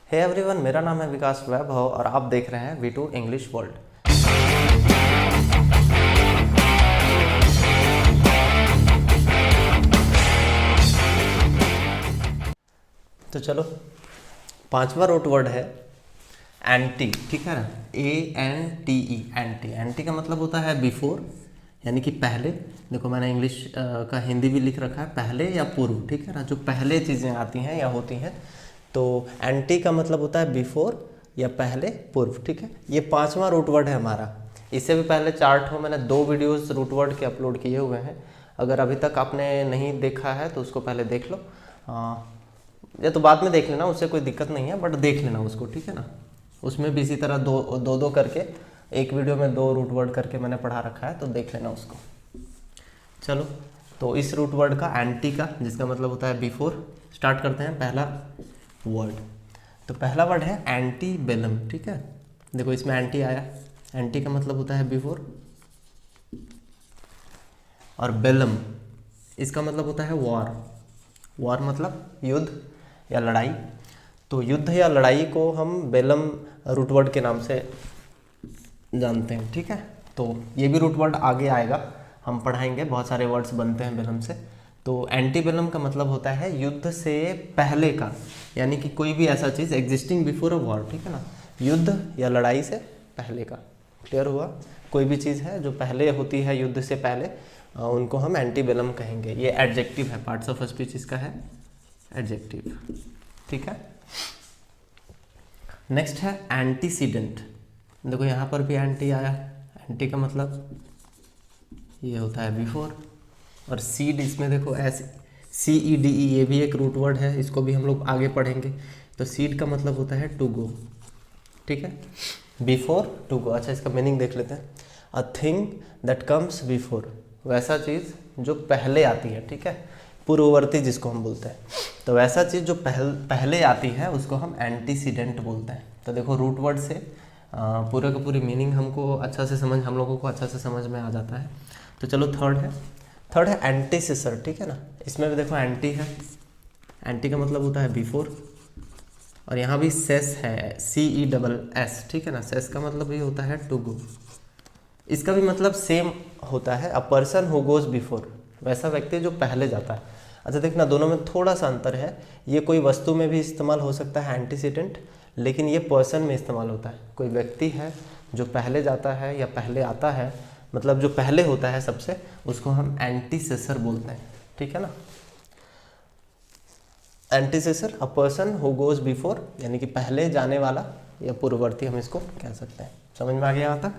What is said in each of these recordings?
Hey everyone, मेरा नाम है विकास वैभव और आप देख रहे हैं V2 इंग्लिश वर्ल्ड। तो चलो, पांचवा रूट वर्ड है एंटी, ठीक है ना, ANTE, एंटी। एंटी का मतलब होता है बिफोर, यानी कि पहले। देखो मैंने इंग्लिश का हिंदी भी लिख रखा है, पहले या पूर्व, ठीक है ना, जो पहले चीज़ें आती हैं या होती हैं। तो एंटी का मतलब होता है बिफोर या पहले, पूर्व, ठीक है। ये पांचवा रूट वर्ड है हमारा। इससे भी पहले चार्ट हो, मैंने 2 वीडियोस रूट वर्ड के अपलोड किए हुए हैं। अगर अभी तक आपने नहीं देखा है तो उसको पहले देख लो, या तो बाद में देख लेना, उससे कोई दिक्कत नहीं है, बट देख लेना उसको, ठीक है ना। उसमें भी इसी तरह दो करके एक वीडियो में 2 रूट वर्ड करके मैंने पढ़ा रखा है, तो देख लेना उसको। चलो, तो इस रूट वर्ड का एंटी का, जिसका मतलब होता है बिफोर, स्टार्ट करते हैं। पहला वर्ड, तो पहला वर्ड है एंटी बेलम, ठीक है। देखो इसमें एंटी आया, एंटी का मतलब होता है बिफोर, और बेलम इसका मतलब होता है वॉर। वॉर मतलब युद्ध या लड़ाई। तो युद्ध या लड़ाई को हम बेलम रूट वर्ड के नाम से जानते हैं, ठीक है। तो ये भी रूट वर्ड आगे आएगा, हम पढ़ाएंगे, बहुत सारे वर्ड्स बनते हैं बेलम से। तो एंटी बेलम का मतलब होता है युद्ध से पहले का, यानी कि कोई भी ऐसा चीज़ एग्जिस्टिंग बिफोर अ वॉर, ठीक है ना, युद्ध या लड़ाई से पहले का। क्लियर हुआ? कोई भी चीज़ है जो पहले होती है युद्ध से पहले, उनको हम एंटी बेलम कहेंगे। ये एडजेक्टिव है, पार्ट्स ऑफ स्पीच इसका है एडजेक्टिव, ठीक है। नेक्स्ट है एंटीसीडेंट। देखो यहाँ पर भी एंटी आया, एंटी का मतलब ये होता है बिफोर, और सीड इसमें देखो CEDE, ये भी एक रूट वर्ड है, इसको भी हम लोग आगे पढ़ेंगे। तो सीड का मतलब होता है टू गो, ठीक है, बिफोर टू गो। अच्छा, इसका मीनिंग देख लेते हैं। A thing that comes before, वैसा चीज़ जो पहले आती है, ठीक है, पूर्ववर्ती जिसको हम बोलते हैं। तो वैसा चीज़ जो पहले आती है उसको हम एंटीसीडेंट बोलते हैं। तो देखो रूट वर्ड से पूरे का पूरी मीनिंग हमको अच्छा से हम लोगों को अच्छा से समझ में आ जाता है। तो चलो, थर्ड है एंटीसेसर, ठीक है ना। इसमें भी देखो एंटी है, एंटी का मतलब होता है बिफोर, और यहाँ भी सेस है, CESS, ठीक है ना। सेस का मतलब ये होता है टू गो। इसका भी मतलब सेम होता है, अ पर्सन हु गोज बिफोर, वैसा व्यक्ति जो पहले जाता है। अच्छा देखना, दोनों में थोड़ा सा अंतर है। ये कोई वस्तु में भी इस्तेमाल हो सकता है एंटीसीडेंट, लेकिन ये पर्सन में इस्तेमाल होता है। कोई व्यक्ति है जो पहले जाता है या पहले आता है, मतलब जो पहले होता है सबसे, उसको हम एंटीसेसर बोलते हैं, ठीक है ना। Antecessor, a person who goes before, यानी कि पहले जाने वाला या पूर्ववर्ती, हम इसको कह सकते हैं। समझ में आ गया यहाँ तक?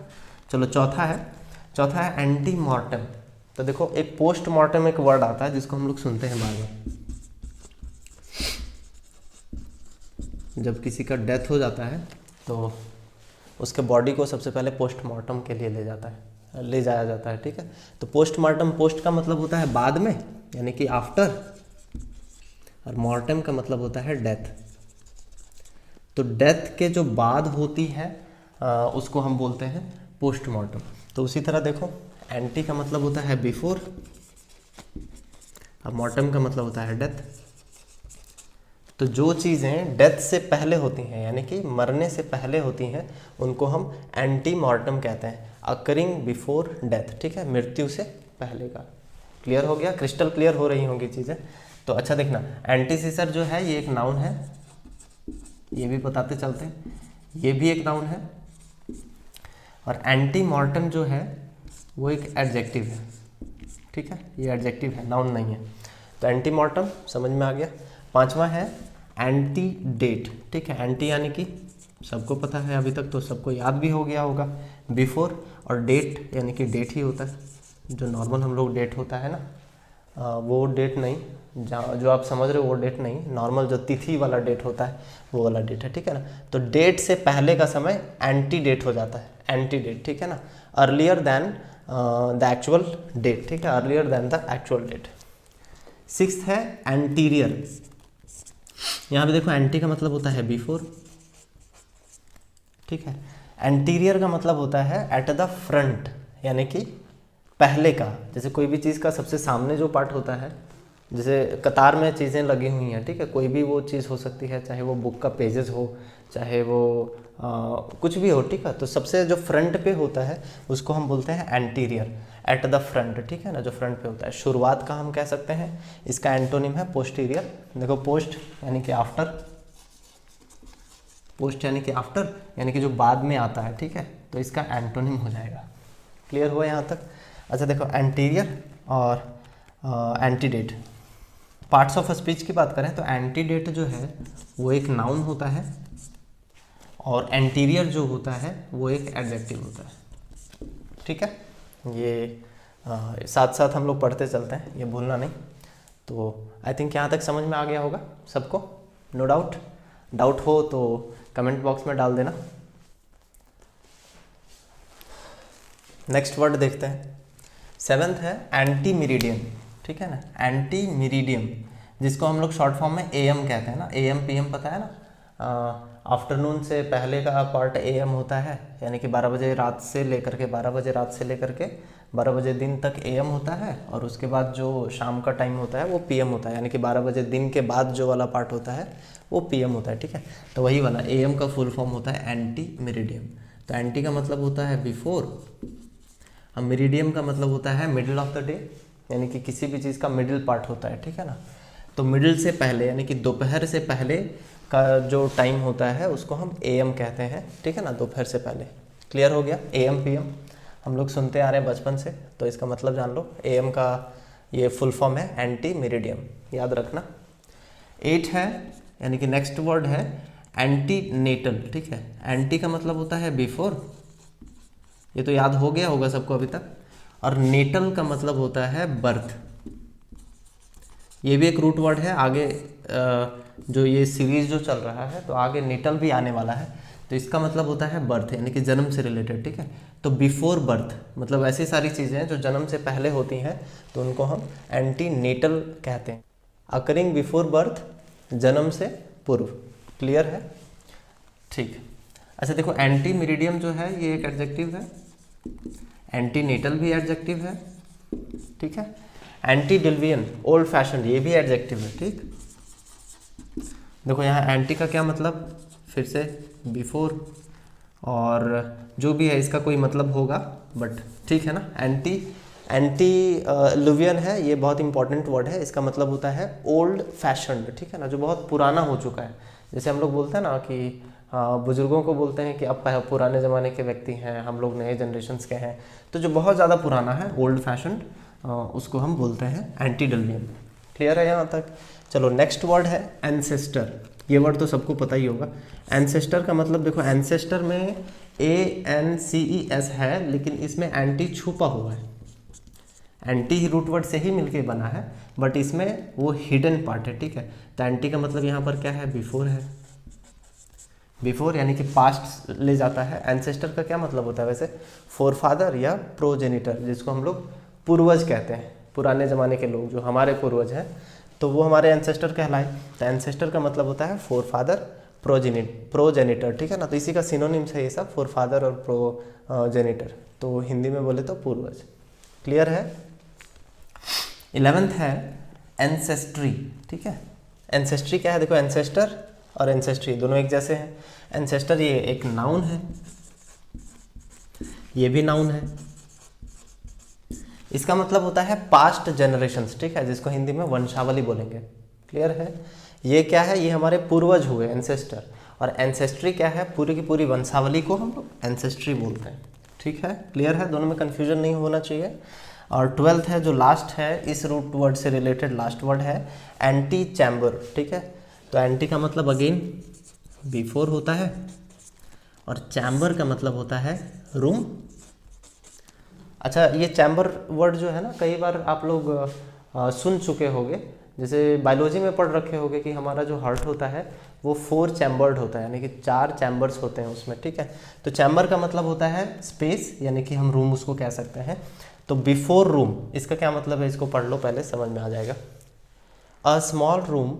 चलो, चौथा है एंटी मॉर्टम। तो देखो, एक पोस्ट मॉर्टम एक वर्ड आता है जिसको हम लोग सुनते हैं बार बार। जब किसी का डेथ हो जाता है तो उसके बॉडी को सबसे पहले पोस्टमार्टम के लिए ले जाया जाता है, ठीक है। तो पोस्टमार्टम, पोस्ट का मतलब होता है बाद में, यानी कि आफ्टर, और मॉर्टम का मतलब होता है डेथ। तो डेथ के जो बाद होती है उसको हम बोलते हैं पोस्टमार्टम। तो उसी तरह देखो, एंटी का मतलब होता है बिफोर, और मॉर्टम का मतलब होता है डेथ। तो जो चीज़ें डेथ से पहले होती हैं, यानी कि मरने से पहले होती हैं, उनको हम एंटी मॉर्टम कहते हैं, अकरिंग बिफोर डेथ, ठीक है, मृत्यु से पहले का। क्लियर हो गया? क्रिस्टल क्लियर हो रही होंगी चीज़ें। तो अच्छा देखना, एंटीसेसर जो है ये एक नाउन है, ये भी बताते चलते हैं, ये भी एक नाउन है, और एंटी मॉर्टम जो है वो एक एडजेक्टिव है, ठीक है, ये एडजेक्टिव है, नाउन नहीं है। तो एंटी मॉर्टम समझ में आ गया। पांचवा है एंटी डेट, ठीक है। एंटी यानी कि सबको पता है, अभी तक तो सबको याद भी हो गया होगा, बिफोर, और डेट यानी कि डेट ही होता है, जो नॉर्मल हम लोग डेट होता है ना, वो डेट नहीं, जो आप समझ रहे हो वो डेट नहीं, नॉर्मल जो तिथि वाला डेट होता है वो वाला डेट है, ठीक है ना। तो डेट से पहले का समय एंटी डेट हो जाता है, एंटी डेट, ठीक है ना, earlier than the actual date, ठीक है, earlier than the actual date. Sixth है एंटीरियर। यहाँ पे देखो, एंटी का मतलब होता है बिफोर, ठीक है। एंटीरियर का मतलब होता है एट द फ्रंट, यानी कि पहले का। जैसे कोई भी चीज़ का सबसे सामने जो पार्ट होता है जैसे कतार में चीज़ें लगी हुई हैं, ठीक है, कोई भी वो चीज़ हो सकती है, चाहे वो बुक का पेजेस हो, चाहे वो कुछ भी हो, ठीक है। तो सबसे जो फ्रंट पे होता है उसको हम बोलते हैं एंटीरियर, एट द फ्रंट, ठीक है ना, जो फ्रंट पे होता है। शुरुआत का हम कह सकते हैं, इसका एंटोनिम है पोस्टीरियर। देखो पोस्ट यानी कि आफ्टर, पोस्ट यानी कि आफ्टर यानी कि जो बाद में आता है, ठीक है, तो इसका एंटोनिम हो जाएगा। क्लियर हुआ यहाँ तक? अच्छा देखो, एंटीरियर और एंटीडेट। पार्ट्स ऑफ स्पीच की बात करें तो एंटीडेट जो है वो एक नाउन होता है और एंटीरियर जो होता है वो एक एडजेक्टिव होता है, ठीक है। ये साथ साथ हम लोग पढ़ते चलते हैं, ये भूलना नहीं। तो आई थिंक यहाँ तक समझ में आ गया होगा सबको, नो डाउट। डाउट हो तो कमेंट बॉक्स में डाल देना। नेक्स्ट वर्ड देखते हैं, 7th है एंटी मेरिडियन, ठीक है ना, एंटी मेरिडियम, जिसको हम लोग शॉर्ट फॉर्म में AM कहते हैं ना। AM PM पता है ना, आफ्टरनून से पहले का पार्ट AM होता है, यानी कि 12 बजे रात से लेकर के 12 बजे रात से लेकर के 12 बजे दिन तक AM होता है, और उसके बाद जो शाम का टाइम होता है वो PM होता है, यानी कि 12 बजे दिन के बाद जो वाला पार्ट होता है वो PM होता है, ठीक है। तो वही वाला AM का फुल फॉर्म होता है एंटी मेरिडियम। तो एंटी का मतलब होता है बिफोर, अब मेरिडियम का मतलब होता है मिडिल ऑफ द डे, यानी कि किसी भी चीज़ का मिडिल पार्ट होता है, ठीक है ना। तो मिडिल से पहले यानी कि दोपहर से पहले का जो टाइम होता है उसको हम AM कहते हैं, ठीक है ना, दोपहर से पहले। क्लियर हो गया? AM PM हम लोग सुनते आ रहे हैं बचपन से, तो इसका मतलब जान लो। AM का ये फुल फॉर्म है एंटी मेरिडियम, याद रखना। 8 है, यानी कि नेक्स्ट वर्ड है एंटी नेटल, ठीक है। एंटी का मतलब होता है बिफोर, ये तो याद हो गया होगा सबको अभी तक। और नेटल का मतलब होता है बर्थ, ये भी एक रूट वर्ड है। आगे जो ये सीरीज जो चल रहा है तो आगे नेटल भी आने वाला है, तो इसका मतलब होता है बर्थ, यानी कि जन्म से रिलेटेड, ठीक है। तो बिफोर बर्थ मतलब ऐसी सारी चीज़ें जो जन्म से पहले होती हैं तो उनको हम एंटी नेटल कहते हैं। अकरिंग बिफोर बर्थ, जन्म से पूर्व। क्लियर है? ठीक। अच्छा देखो, एंटी मेरिडियम जो है ये एक एडजेक्टिव है, एंटी नेटल भी एडजेक्टिव है, ठीक है। एंटी डिल्वियन, ओल्ड फैशन, ये भी एडजेक्टिव है, ठीक। देखो यहाँ एंटी का क्या मतलब, फिर से बिफोर, और जो भी है इसका कोई मतलब होगा, बट ठीक है ना। एंटी लुवियन है, ये बहुत इंपॉर्टेंट वर्ड है। इसका मतलब होता है ओल्ड फैशन्ड, ठीक है ना, जो बहुत पुराना हो चुका है। जैसे हम लोग बोलते हैं ना कि बुजुर्गों को बोलते हैं कि अब पुराने ज़माने के व्यक्ति हैं, हम लोग नए जनरेशन्स के हैं, तो जो बहुत ज़्यादा पुराना है, ओल्ड फैशन्ड, उसको हम बोलते हैं एंटीडिल्वियन। क्लियर है यहाँ तक? चलो नेक्स्ट वर्ड है एंसेस्टर। ये वर्ड तो सबको पता ही होगा। एंसेस्टर का मतलब देखो, एंसेस्टर में ANCES है, लेकिन इसमें एंटी छुपा हुआ है। एंटी ही रूट वर्ड से ही मिलके बना है, बट इसमें वो हिडन पार्ट है, ठीक है। तो एंटी का मतलब यहाँ पर क्या है, बिफोर है। बिफोर यानी कि पास्ट ले जाता है। एंसेस्टर का क्या मतलब होता है वैसे, फोरफादर या प्रोजेनिटर, जिसको हम लोग पूर्वज कहते हैं। पुराने ज़माने के लोग जो हमारे पूर्वज हैं तो वो हमारे एंसेस्टर कहलाए। तो एंसेस्टर का मतलब होता है फोरफादर, प्रोजेनिटर, ठीक है ना। तो इसी का सिनोनिम्स है ये सब, फोरफादर और प्रोजेनिटर, तो हिंदी में बोले तो पूर्वज। क्लियर है? 11th है एंसेस्ट्री, ठीक है। एंसेस्ट्री क्या है? देखो, एंसेस्टर और एंसेस्ट्री दोनों एक जैसे हैं। एंसेस्टर ये एक नाउन है, ये भी नाउन है। इसका मतलब होता है पास्ट जनरेशंस, ठीक है, जिसको हिंदी में वंशावली बोलेंगे। क्लियर है? ये क्या है, ये हमारे पूर्वज हुए एंसेस्टर, और एंसेस्ट्री क्या है, पूरी की पूरी वंशावली को हम लोग एंसेस्ट्री बोलते हैं। ठीक है? क्लियर है? दोनों में कन्फ्यूजन नहीं होना चाहिए। और 12th है जो लास्ट है, इस रूट वर्ड से रिलेटेड लास्ट वर्ड है एंटी चैम्बर, ठीक है। तो एंटी का मतलब अगेन बिफोर होता है, और चैम्बर का मतलब होता है रूम। अच्छा, ये चैम्बर वर्ड जो है ना, कई बार आप लोग सुन चुके होंगे, जैसे बायोलॉजी में पढ़ रखे होंगे कि हमारा जो हार्ट होता है वो 4 चैम्बर्ड होता है, यानी कि 4 चैम्बर्स होते हैं उसमें, ठीक है। तो चैम्बर का मतलब होता है स्पेस, यानी कि हम रूम उसको कह सकते हैं। तो बिफोर रूम, इसका क्या मतलब है, इसको पढ़ लो पहले, समझ में आ जाएगा। A small room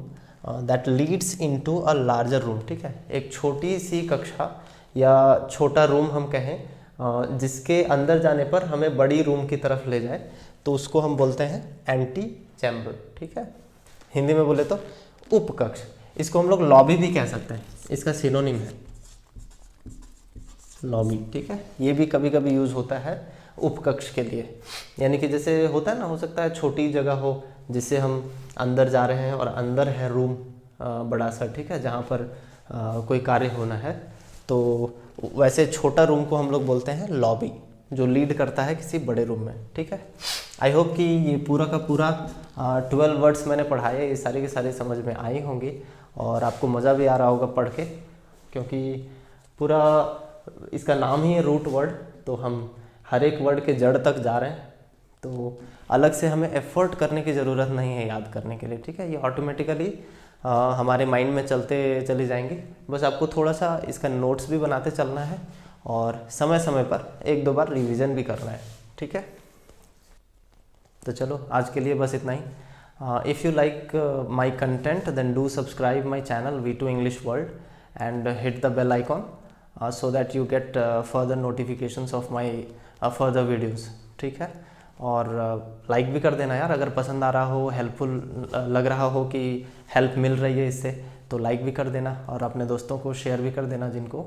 that leads into a larger room, ठीक है। एक छोटी सी कक्षा या छोटा रूम हम कहें जिसके अंदर जाने पर हमें बड़ी रूम की तरफ ले जाए, तो उसको हम बोलते हैं एंटी चैम्बर, ठीक है। हिंदी में बोले तो उपकक्ष। इसको हम लोग लॉबी भी कह सकते हैं, इसका सिनोनिम है लॉबी, ठीक है। ये भी कभी कभी यूज़ होता है उपकक्ष के लिए, यानी कि जैसे होता है ना, हो सकता है छोटी जगह हो जिससे हम अंदर जा रहे हैं और अंदर है रूम बड़ा सा, ठीक है, जहाँ पर कोई कार्य होना है, तो वैसे छोटा रूम को हम लोग बोलते हैं लॉबी, जो लीड करता है किसी बड़े रूम में, ठीक है। आई होप कि ये पूरा का पूरा 12 वर्ड्स मैंने पढ़ाए, ये सारी की सारी समझ में आई होंगी और आपको मज़ा भी आ रहा होगा पढ़ के, क्योंकि पूरा इसका नाम ही है रूट वर्ड, तो हम हर एक वर्ड के जड़ तक जा रहे हैं, तो अलग से हमें एफर्ट करने की ज़रूरत नहीं है याद करने के लिए, ठीक है। ये ऑटोमेटिकली हमारे माइंड में चलते चले जाएंगे, बस आपको थोड़ा सा इसका नोट्स भी बनाते चलना है और समय समय पर 1-2 बार रिवीजन भी करना है, ठीक है। तो चलो आज के लिए बस इतना ही। If you like my content then do subscribe my channel V2 English World and hit the bell icon so that you get further notifications of my further videos, ठीक है। और लाइक भी कर देना यार, अगर पसंद आ रहा हो, हेल्पफुल लग रहा हो कि हेल्प मिल रही है इससे, तो लाइक भी कर देना और अपने दोस्तों को शेयर भी कर देना जिनको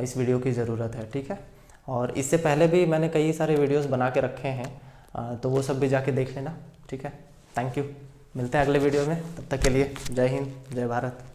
इस वीडियो की ज़रूरत है, ठीक है। और इससे पहले भी मैंने कई सारे वीडियोस बना के रखे हैं, तो वो सब भी जाके देख लेना, ठीक है। थैंक यू, मिलते हैं अगले वीडियो में, तब तक के लिए जय हिंद, जय भारत।